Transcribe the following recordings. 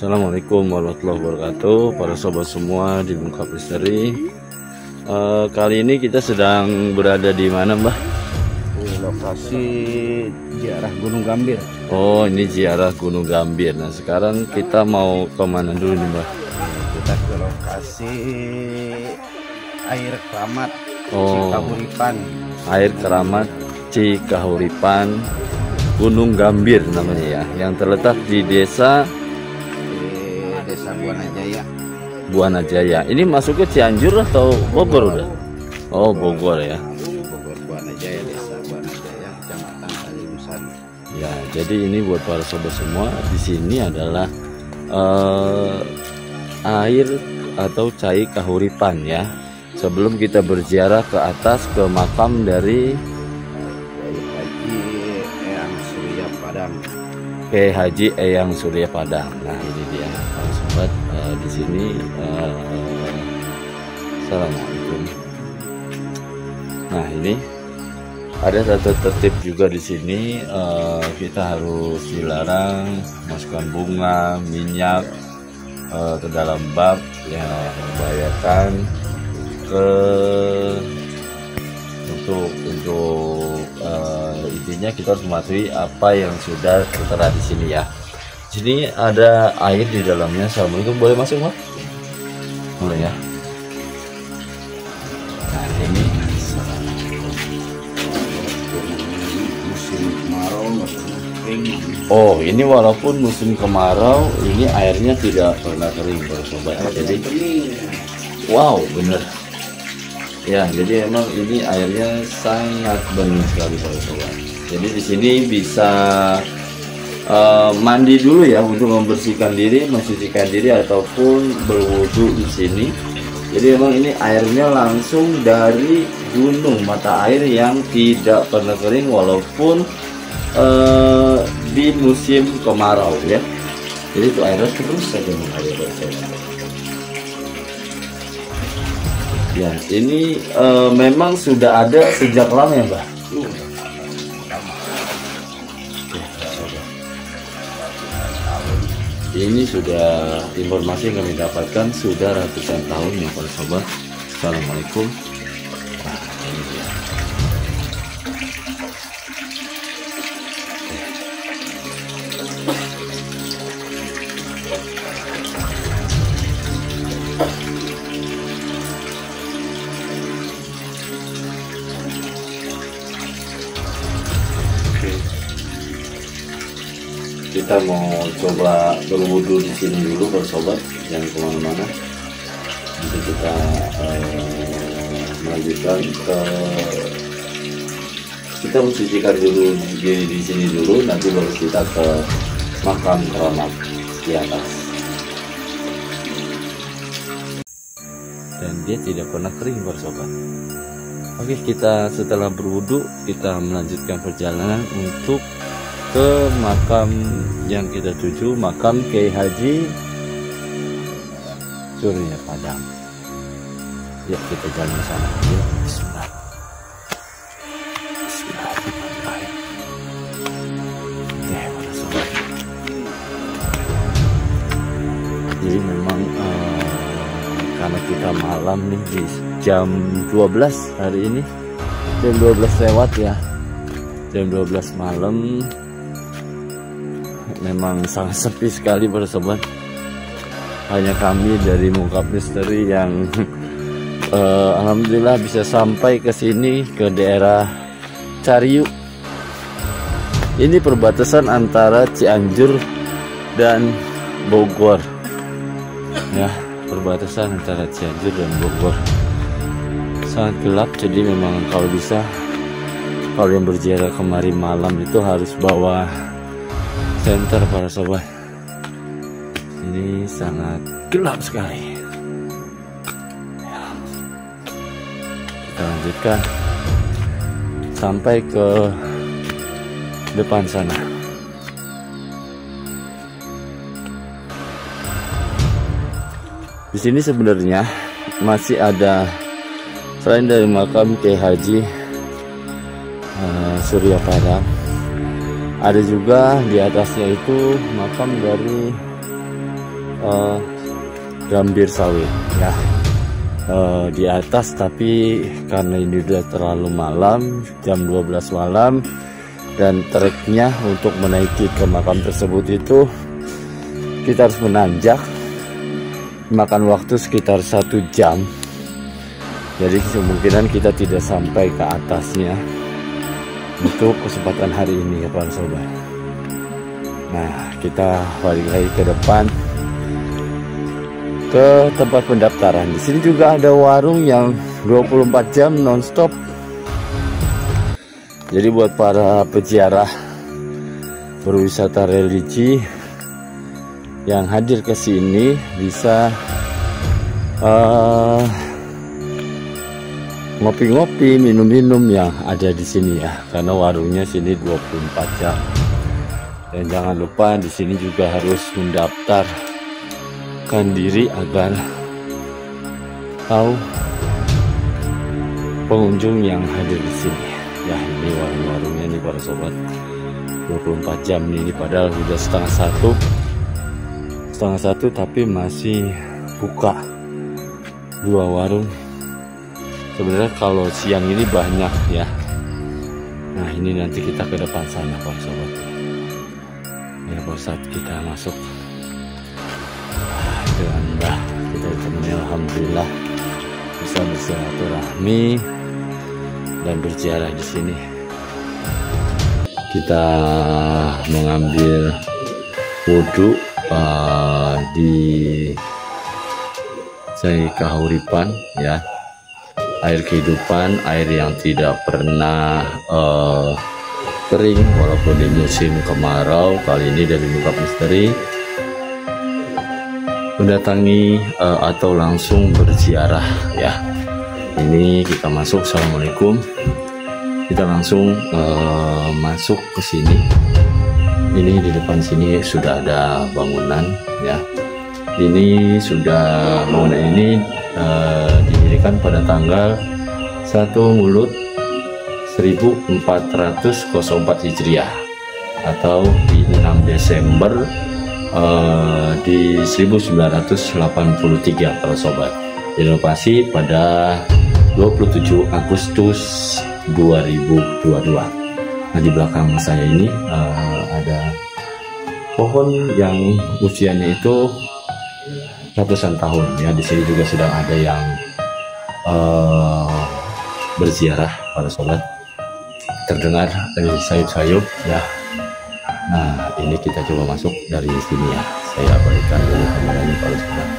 Assalamualaikum warahmatullahi wabarakatuh, para sobat semua di Mungkap Misteri. Kali ini kita sedang berada di mana, Mbah? Lokasi ziarah Gunung Gambir. Oh, ini ziarah Gunung Gambir. Nah, sekarang kita mau kemana dulu nih, Mbah? Kita ke lokasi air keramat Oh, Cikahuripan. air keramat Cikahuripan Gunung Gambir namanya ya, yang terletak di desa Desa Buanajaya. Buanajaya. Ini masuk ke Cianjur atau Bogor udah? Oh, Bogor ya. Bogor, Buanajaya, Desa Buanajaya, Kecamatan Kaliusan. Ya, jadi ini buat para sobat semua, di sini adalah air atau cai kahuripan ya. Sebelum kita berziarah ke atas ke makam dari Haji Eyang Surya Padang. Haji Eyang Surya Padang. Nah, ini dia para sobat di sini. Assalamualaikum. Nah, ini ada satu tertib juga di sini. Kita harus dilarang masukkan bunga, minyak ke dalam bak yang membahayakan untuk intinya kita harus mematuhi apa yang sudah tertera di sini ya. Di sini ada air di dalamnya. Assalamualaikum, boleh masuk, Mas? Boleh ya. Nah, ini Musim kemarau, musim kering. oh, ini walaupun musim kemarau, ini airnya tidak pernah kering, para sobat. Jadi, wow, bener. Ya, jadi emang ini airnya sangat bening sekali, para sobat. Jadi di sini bisa mandi dulu ya untuk membersihkan diri, mensucikan diri ataupun berwudu di sini. Jadi emang ini airnya langsung dari gunung, mata air yang tidak pernah kering walaupun di musim kemarau ya. Jadi itu airnya terus saja mengalir. Ya, ini memang sudah ada sejak lama ya, Mbak? Ini sudah informasi yang kami dapatkan sudah ratusan tahun ya, para sobat. Assalamualaikum. Nah, ini dia. Kita mau coba berwudu di sini dulu, para sobat, jangan kemana-mana. Nanti kita melanjutkan ke kita mensucikan dulu di sini dulu, nanti baru kita ke makam keramat di atas. Dan dia tidak pernah kering, para sobat. Oke, kita setelah berwudu kita melanjutkan perjalanan untuk ke makam yang kita tuju, makam Kiai Haji Surya Padang. Ya, kita jalan ke sana. Ya, bismillah. Bismillahirrahmanirrahim. Ya, para sobat. Jadi memang karena kita malam nih di jam 12 hari ini, jam 12 lewat ya, jam 12 malam. Memang sangat sepi sekali, para sobat. Hanya kami dari Mungkap Misteri yang alhamdulillah bisa sampai ke sini, ke daerah Cariu. Ini perbatasan antara Cianjur dan Bogor. Ya, perbatasan antara Cianjur dan Bogor. Sangat gelap, jadi memang kalau bisa, kalau yang berziarah kemari malam itu harus bawa senter, para sobat. Ini sangat gelap sekali ya. Kita lanjutkan sampai ke depan sana. Di sini sebenarnya masih ada, selain dari makam Kiai Haji Surya Padang, ada juga di atasnya itu makam dari Gambir Sawit ya. Di atas, tapi karena ini udah terlalu malam, jam 12 malam, dan treknya untuk menaiki ke makam tersebut itu kita harus menanjak, makan waktu sekitar 1 jam. Jadi kemungkinan kita tidak sampai ke atasnya untuk kesempatan hari ini ya para sobat. Nah, kita balik lagi ke depan ke tempat pendaftaran. Di sini juga ada warung yang 24 jam nonstop. Jadi buat para peziarah berwisata religi yang hadir ke sini bisa ngopi-ngopi, minum-minum yang ada di sini ya. Karena warungnya sini 24 jam. Dan jangan lupa di sini juga harus mendaftarkan diri agar tahu pengunjung yang hadir di sini. Ya, ini warung-warungnya nih para sobat, 24 jam ini, padahal sudah setengah satu tapi masih buka 2 warung. Sebenarnya kalau siang ini banyak ya. Nah, ini nanti kita ke depan sana para sobat ya. Pada saat kita masuk dengan Mbah, kita ditemani alhamdulillah bisa bersilaturahmi dan berziarah di sini. Kita mengambil wudhu di Cai Kahuripan ya, air kehidupan, air yang tidak pernah kering walaupun di musim kemarau. Kali ini dari Bukap Misteri mendatangi atau langsung berziarah ya. Ini kita masuk, assalamualaikum, kita langsung masuk ke sini. Ini di depan sini sudah ada bangunan ya. Ini sudah, bangunan ini didirikan pada tanggal 1 Mulud 1404 Hijriah atau di 6 Desember di 1983 para sobat. Direnovasi pada 27 Agustus 2022. Nah, di belakang saya ini ada pohon yang usianya itu ratusan tahun ya. Di sini juga sedang ada yang berziarah para sobat. Terdengar dari sayup-sayup ya. Nah, ini kita coba masuk dari sini ya. Saya balikan dulu kameranya para sobat.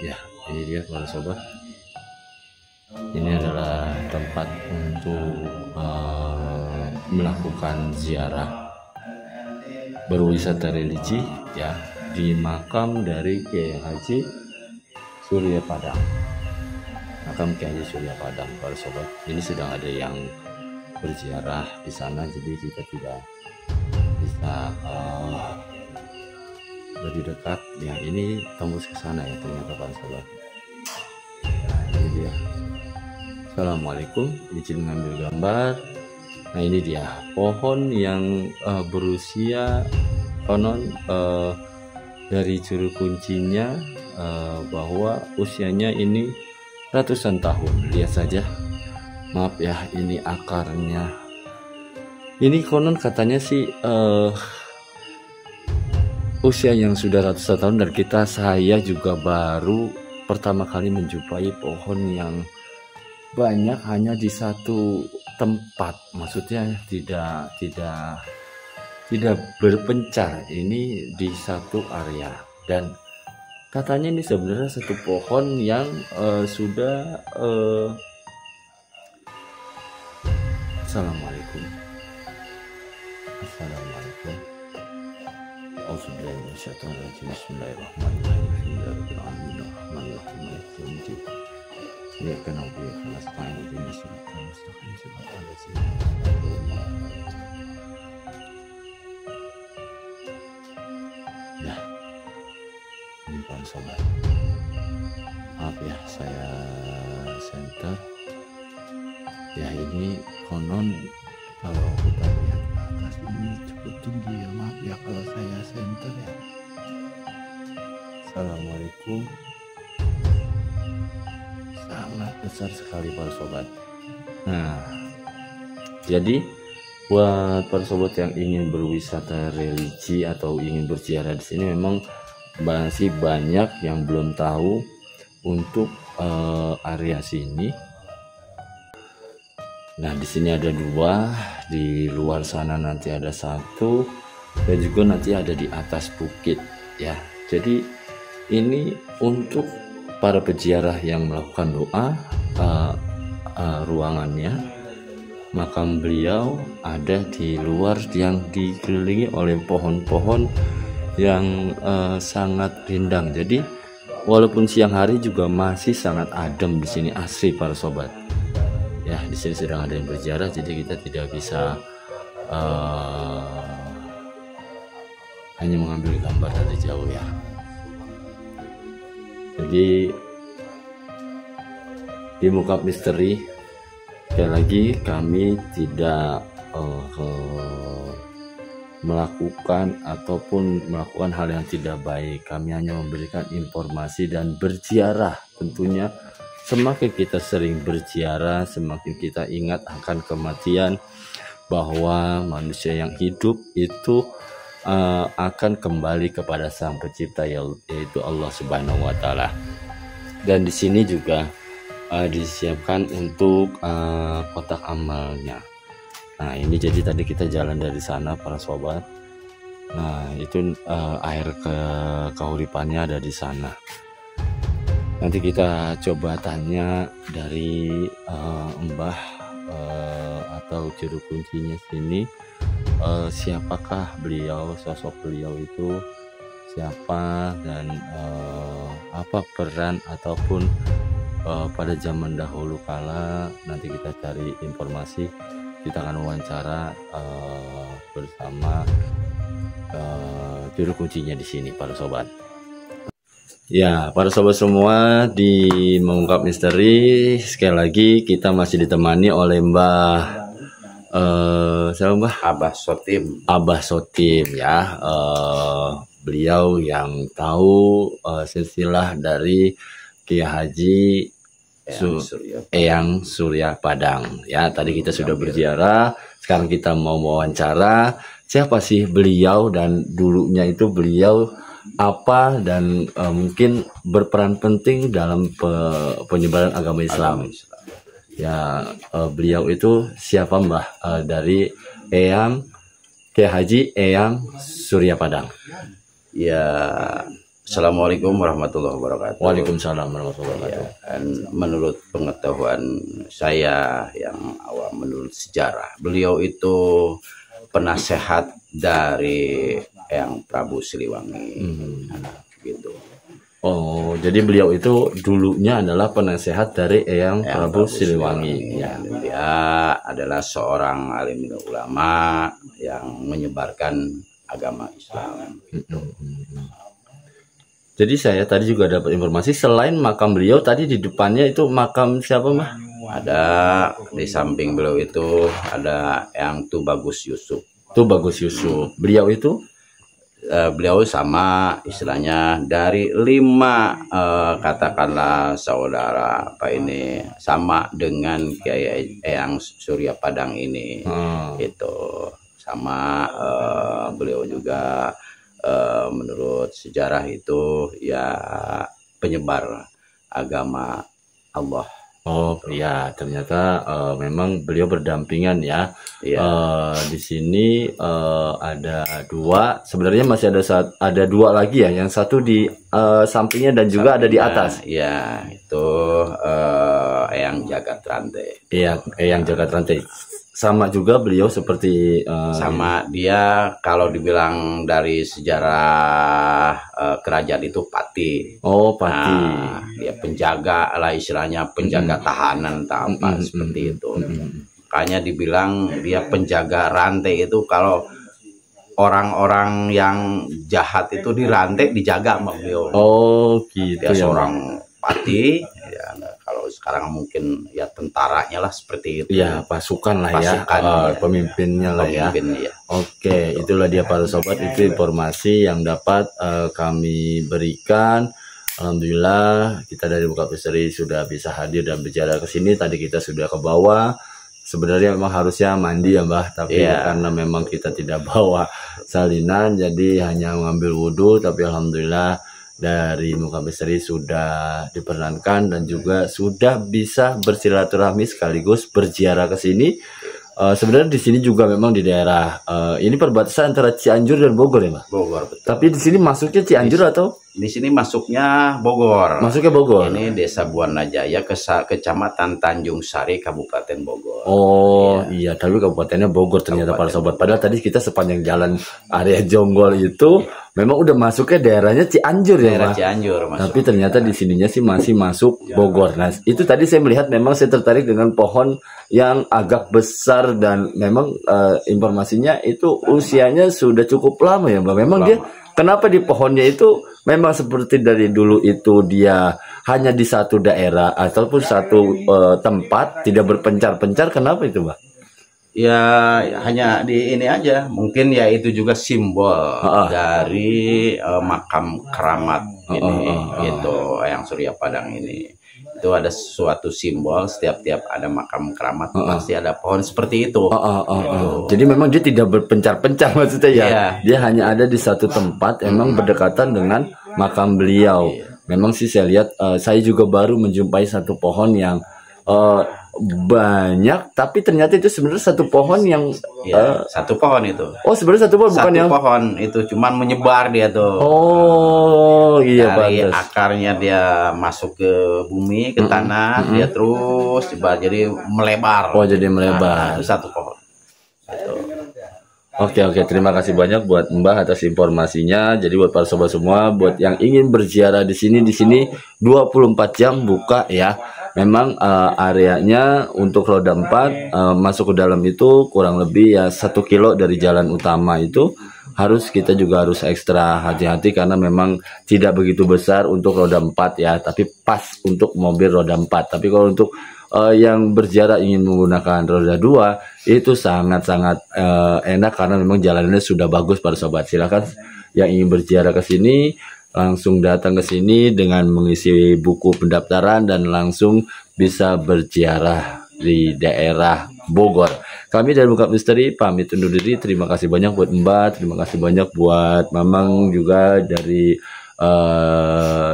Ya, ini dia para sobat. Ini adalah tempat untuk melakukan ziarah berwisata religi ya, di makam dari Kiai Haji Surya Padang. Makam Kiai Haji Surya Padang para sobat. Ini sedang ada yang berziarah di sana, jadi kita tidak bisa lebih dekat ya. Ini tembus ke sana ya ternyata para sobat. Ini dia. Assalamualaikum, izin mengambil gambar. Nah, ini dia pohon yang berusia konon dari juru kuncinya bahwa usianya ini ratusan tahun. Lihat saja, maaf ya, ini akarnya. Ini konon katanya sih usia yang sudah ratusan tahun, dan saya juga baru pertama kali menjumpai pohon yang banyak hanya di satu tempat, maksudnya tidak berpencar, ini di satu area. Dan katanya ini sebenarnya satu pohon yang sudah Assalamualaikum. Ya, kenapa ya kelas paling ini ya, ini para sobat. Maaf ya, saya center ya. Ini konon Kalau kita lihat ke atas ini cukup tinggi ya, maaf ya kalau saya center ya. Assalamualaikum. Sangat besar sekali para sobat. Nah, jadi buat para sobat yang ingin berwisata religi atau ingin berziarah di sini, memang masih banyak yang belum tahu untuk area sini. Nah, di sini ada 2, di luar sana nanti ada 1, dan juga nanti ada di atas bukit ya. Jadi ini untuk para peziarah yang melakukan doa. Ruangannya, makam beliau ada di luar yang dikelilingi oleh pohon-pohon yang sangat rindang. Jadi walaupun siang hari juga masih sangat adem di sini, asri para sobat. Ya, di sini sedang ada yang berziarah, jadi kita tidak bisa hanya mengambil gambar dari jauh ya. Jadi di Mungkap Misteri, sekali lagi kami tidak melakukan ataupun melakukan hal yang tidak baik. Kami hanya memberikan informasi dan berziarah. Tentunya semakin kita sering berziarah, semakin kita ingat akan kematian, bahwa manusia yang hidup itu akan kembali kepada Sang Pencipta, yaitu Allah Subhanahu wa Ta'ala. Dan di sini juga disiapkan untuk kotak amalnya. Nah, ini jadi tadi kita jalan dari sana para sobat. Nah, itu air keuripannya ada di sana. Nanti kita coba tanya dari Mbah atau juru kuncinya sini, siapakah beliau, sosok beliau itu siapa, dan apa peran ataupun pada zaman dahulu kala. Nanti kita cari informasi, kita akan wawancara bersama juru kuncinya di sini para sobat. Ya, para sobat semua, di Mengungkap Misteri sekali lagi kita masih ditemani oleh Mbah siapa Mbah? Abah Sotim. Abah Sotim ya. Beliau yang tahu silsilah dari Kiai Haji Eyang Surya Padang ya. Tadi kita sudah berziarah, sekarang kita mau wawancara siapa sih beliau, dan dulunya itu beliau apa, dan mungkin berperan penting dalam penyebaran agama Islam. Ya, beliau itu siapa Mbah? Dari Eyang Kiai Haji Eyang Surya Padang. Ya, Assalamualaikum warahmatullahi wabarakatuh. Waalaikumsalam warahmatullahi wabarakatuh. Ya, dan menurut pengetahuan saya yang awam, menurut sejarah, beliau itu penasehat dari Eyang Prabu Siliwangi. Gitu. Oh, jadi beliau itu dulunya adalah penasehat dari Eyang Prabu Siliwangi. Ya, dia adalah seorang alim ulama yang menyebarkan agama Islam. Gitu. Jadi saya tadi juga dapat informasi, selain makam beliau tadi di depannya itu makam siapa Mah? Ada di samping beliau itu ada Eyang Tubagus Yusuf. Tubagus Yusuf. Beliau itu beliau sama istilahnya dari 5 katakanlah saudara apa ini, sama dengan Kiai Eyang Surya Padang ini. Itu sama beliau juga menurut sejarah itu ya penyebar agama Allah. Oh ya, ternyata memang beliau berdampingan ya. Di sini ada 2, sebenarnya masih ada 2 lagi ya, yang satu di sampingnya dan juga ada di atas. Ya, itu Eyang Jagat Rantai. Iya, Eyang Jagat Rantai. Sama juga beliau seperti sama dia, kalau dibilang dari sejarah kerajaan itu Pati. Oh, Pati. Nah, dia penjaga lah istilahnya, penjaga tahanan apa seperti itu. Makanya dibilang dia penjaga rantai itu, kalau orang-orang yang jahat itu dirantai, dijaga sama beliau. Oh, gitu dia ya. Seorang Pati ya, kalau sekarang mungkin ya tentaranya lah seperti itu. Ya, pasukan lah ya, Pasukan, ya. pemimpinnya lah ya. Pemimpin, ya. Oke, itulah dia para sobat, itu informasi yang dapat kami berikan. Alhamdulillah kita dari Buka Misteri sudah bisa hadir dan bicara ke sini. Tadi kita sudah ke bawah. Sebenarnya memang harusnya mandi ya Mbah, tapi karena memang kita tidak bawa salinan, jadi hanya mengambil wudhu. Tapi alhamdulillah dari Muka Misteri sudah diperkenankan dan juga sudah bisa bersilaturahmi sekaligus berziarah ke sini. Sebenarnya di sini juga memang di daerah ini perbatasan antara Cianjur dan Bogor ya Mbah. Bogor, betul. Tapi di sini masuknya Cianjur atau? Di sini masuknya Bogor. Masuknya Bogor. Ini Desa Buana Jaya, Kecamatan Tanjung Sari, Kabupaten Bogor. Oh iya, tapi kabupatennya Bogor ternyata para sobat. Padahal tadi kita sepanjang jalan area Jonggol itu memang udah masuknya daerahnya Cianjur ya, Daerah Mas. Cianjur, masuk. Tapi ternyata di sininya sih masih masuk Bogor. Nah, itu tadi saya melihat memang saya tertarik dengan pohon yang agak besar dan memang informasinya itu usianya sudah cukup lama ya, Mbak. Memang dia kenapa di pohonnya itu memang seperti dari dulu itu dia hanya di satu daerah ataupun satu tempat, tidak berpencar-pencar, kenapa itu, Mbak? Ya hanya di ini aja, mungkin ya itu juga simbol dari makam keramat ini, gitu, yang Surya Padang ini. Itu ada suatu simbol, setiap ada makam keramat pasti ada pohon seperti itu. Jadi memang dia tidak berpencar-pencar maksudnya ya. Iya. Dia hanya ada di satu tempat, emang berdekatan dengan makam beliau. Memang sih saya lihat, saya juga baru menjumpai satu pohon yang banyak, tapi ternyata itu sebenarnya satu pohon yang satu pohon itu. Oh, sebenarnya satu pohon, bukan yang pohon itu, cuman menyebar dia tuh. Oh iya, dari pantas. akarnya dia masuk ke bumi, ke tanah, dia terus coba jadi melebar. Oh, jadi melebar. Itu satu pohon. Itu. Oke, terima kasih banyak buat Mbah atas informasinya. Jadi buat para sobat semua, buat yang ingin berziarah di sini 24 jam buka ya. Memang areanya untuk roda 4 masuk ke dalam itu kurang lebih ya 1 kilo dari jalan utama itu. Kita juga harus ekstra hati-hati karena memang tidak begitu besar untuk roda 4 ya, tapi pas untuk mobil roda 4. Tapi kalau untuk yang berziarah ingin menggunakan roda 2 itu sangat-sangat enak karena memang jalannya sudah bagus para sobat. Silakan yang ingin berziarah ke sini langsung datang ke sini dengan mengisi buku pendaftaran dan langsung bisa berziarah di daerah Bogor. Kami dari Buka Misteri pamit undur diri. Terima kasih banyak buat Mbak, terima kasih banyak buat Mamang juga dari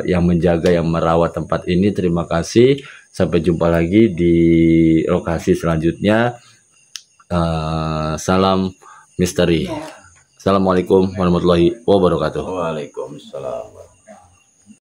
yang menjaga, yang merawat tempat ini. Terima kasih. Sampai jumpa lagi di lokasi selanjutnya. Salam misteri. Assalamualaikum warahmatullahi wabarakatuh. Waalaikumsalam.